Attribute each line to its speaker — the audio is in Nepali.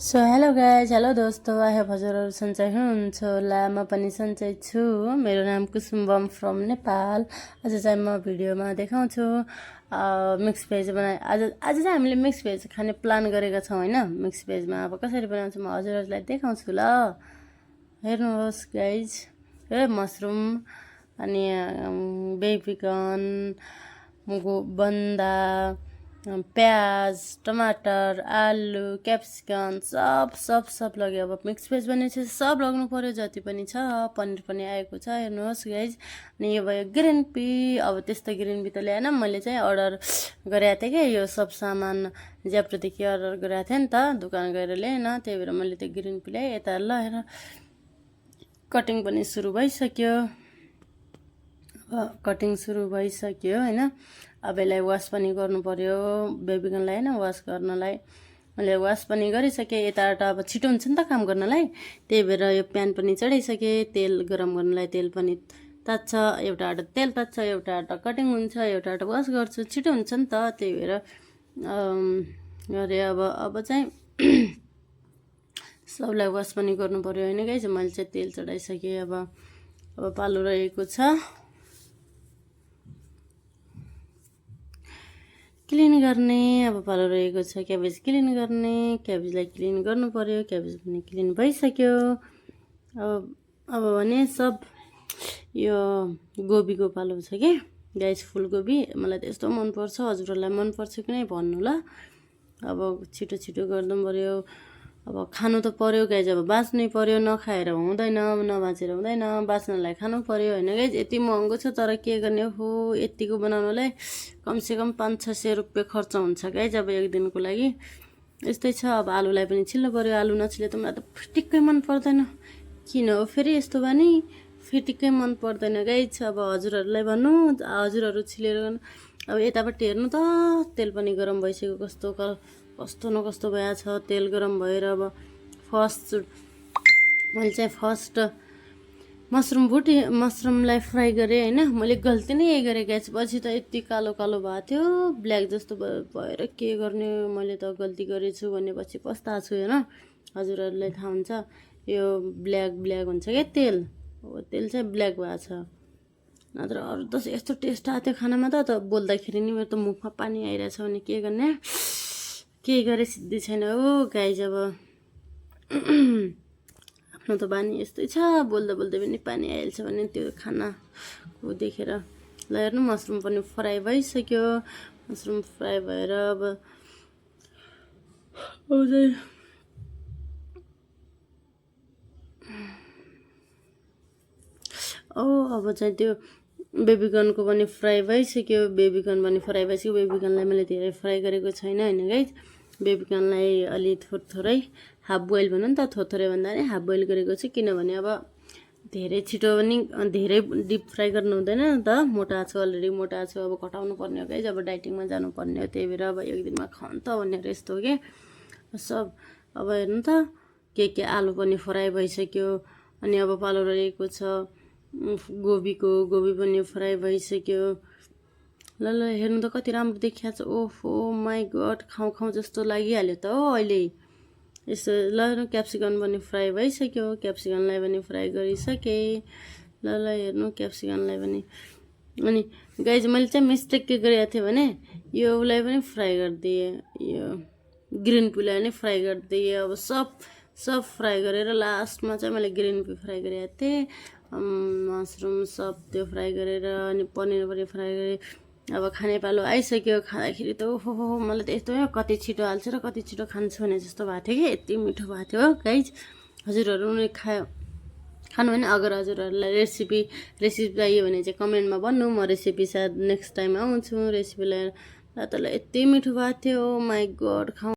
Speaker 1: सो हेलो गाइज, हेलो दोस्तों, आई होप हजुरहरू सन्चै हुनुहुन्छ होला। म पनि सन्चै छु। मेरो नाम कुसुम बम फ्रम नेपाल। आज चाहिँ म भिडियोमा देखाउँछु मिक्स भेज बनाए। आज चाहिँ हामीले मिक्स भेज खाने प्लान गरेका छौँ होइन। मिक्स भेजमा अब कसरी बनाउँछु म हजुरहरूलाई देखाउँछु ल। हेर्नुहोस् गाइज, मसरुम अनि बेबिकन, बन्दा, प्याज, टमाटर, आलु, क्याप्सिकम सब लग्यो। अब मिक्स भेज बनिएपछि सब लाग्नु पर्यो, जति पनि छ। पनिर पनि आएको छ, हेर्नुहोस् गाइज। अनि यो भयो ग्रिन पी। अब त्यस्तो ग्रिन पी त ल्याएन, मैले चाहिँ अर्डर गरेको थिएँ कि यो सब सामान ज्याप्रोदेखि अर्डर गरेको थिएँ नि त, दोकान गएर ल्याएन। त्यही भएर मैले त्यो ग्रिन पी ल्याएँ। यता ल हेर, कटिङ पनि सुरु भइसक्यो। कटिङ सुरु भइसक्यो होइन। अब यसलाई वास पनि गर्नु पर्यो, बेबिकनलाई होइन वास गर्नलाई। मैले वास पनि गरिसकेँ। यताबाट अब छिटो हुन्छ नि त काम गर्नलाई, त्यही भएर यो प्यान पनि चढाइसकेँ। तेल गरम गर्नलाई तेल पनि तात्छ, एउटाबाट तेल तात्छ, एउटाबाट कटिङ हुन्छ, एउटाबाट वास गर्छु, छिटो हुन्छ नि त। त्यही भएर गरेँ। अब चाहिँ सबलाई वास पनि गर्नु पर्यो होइन गाइज। मैले चाहिँ तेल चढाइसकेँ। अब पालो रहेको छ, क्लिन गर्ने। अब पालो रहेको छ क्याबेज क्लिन गर्ने। क्याबेजलाई क्लिन गर्नु पर्यो। क्याबेज पनि क्लिन भइसक्यो। अब भने सब यो गोबीको पालो छ कि गाइस, फुलकोपी। मलाई त्यस्तो मनपर्छ, हजुरहरूलाई मनपर्छ कि नै भन्नु ल। अब छिटो गर्नु पर्यो। अब खानु त पर्यो गाइज, अब बाँच्नै पर्यो। नखाएर हुँदैन, नबाँचेर हुँदैन, बाँच्नलाई खानु पर्यो होइन गाइज। यति महँगो छ, तर के गर्ने हो, यतिको बनाउनलाई कमसेकम 500-600 रुपियाँ खर्च हुन्छ गाइज अब एक दिनको लागि। यस्तै छ। अब आलुलाई पनि छिल्नु पर्यो। आलु नछिले त मलाई त फिटिक्कै मन पर्दैन। किन हो फेरि यस्तो बानी, फिटिक्कै मन पर्दैन गाइज। अब हजुरहरूलाई भन्नु, हजुरहरू छिलेर। अब यतापट्टि हेर्नु त, तेल पनि गरम भइसक्यो। कस्तो न कस्तो भएको छ तेल गरम भएर। अब मैले चाहिँ फर्स्ट मसरुमलाई फ्राई गरेँ होइन। मैले गल्ती नै यही गरेँ गाइस। पछि त यति कालो भएको थियो, ब्ल्याक जस्तो भएर के गर्ने, मैले त गल्ती गरेछु भन्ने पछि पस्ताएको छु होइन। हजुरहरूलाई थाहा हुन्छ, यो ब्ल्याक हुन्छ क्या तेल, तेल चाहिँ ब्ल्याक भएको छ। नत्र अरू त यस्तो टेस्ट आएको थियो खानामा त बोल्दाखेरि नि मेरो त मुखमा पानी आइरहेछ भने के गर्ने। केही गरे सिद्धि छैन हो गाइज। अब आफ्नो त बानी यस्तै छ, बोल्दा पनि पानी आइहाल्छ भने त्यो खानाको देखेर। ल हेर्नु, मसरुम पनि फ्राई भइसक्यो। मसरुम फ्राई भएर अब चाहिँ त्यो बेबिकनको पनि फ्राई भइसक्यो। बेबिकनलाई मैले धेरै फ्राई गरेको छैन होइन गाइज। बेबिकनलाई अलि थोरै हाफ बोइल भनौँ नि त, थोरै भन्दा नि हाफ बोइल गरेको छु। किनभने अब धेरै छिटो पनि धेरै डिप फ्राई गर्नु हुँदैन नि त। मोटा छु, अलरेडी मोटा छु। अब घटाउनु पर्ने हो गाइज, अब डाइटिङमा जानुपर्ने हो। त्यही भएर अब एक दिनमा खाउँ त भनेर यस्तो हो कि सब। अब हेर्नु त, के आलु पनि फ्राई भइसक्यो। अनि अब पालो रहेको छ गोबी पनि फ्राई भइसक्यो। ल हेर्नु त कति राम्रो देखिएको छ। ओहो माई गड, खाउँ जस्तो लागिहाल्यो त हो अहिले यसो। ल हेर्नु, क्याप्सिकम पनि फ्राई भइसक्यो। क्याप्सिकमलाई पनि फ्राई गरिसकेँ। ल हेर्नु, क्याप्सिकमलाई पनि। अनि गाइज मैले चाहिँ मिस्टेक के गरेको थिएँ भने योलाई पनि फ्राई गरिदिएँ, यो ग्रिन पीलाई पनि फ्राई गरिदिएँ। अब सब फ्राई गरेर लास्टमा चाहिँ मैले ग्रिन पी फ्राई गरेको थिएँ। मसरुम सब त्यो फ्राई गरेर, अनि पनिर पनि फ्राई गरेँ। अब खाने पालो आइसक्यो। खाँदाखेरि त ओहो मलाई त यस्तो कति छिटो हाल्छु र कति छिटो खान्छु भने जस्तो भएको थियो कि यति मिठो भएको थियो गाइज। हजुरहरू पनि खानु होइन। अगर हजुरहरूलाई रेसिपी चाहियो भने चाहिँ कमेन्टमा भन्नु, म रेसिपी सायद नेक्स्ट टाइम आउँछु रेसिपीलाई। ल त यति मिठो भएको थियो, माई गड।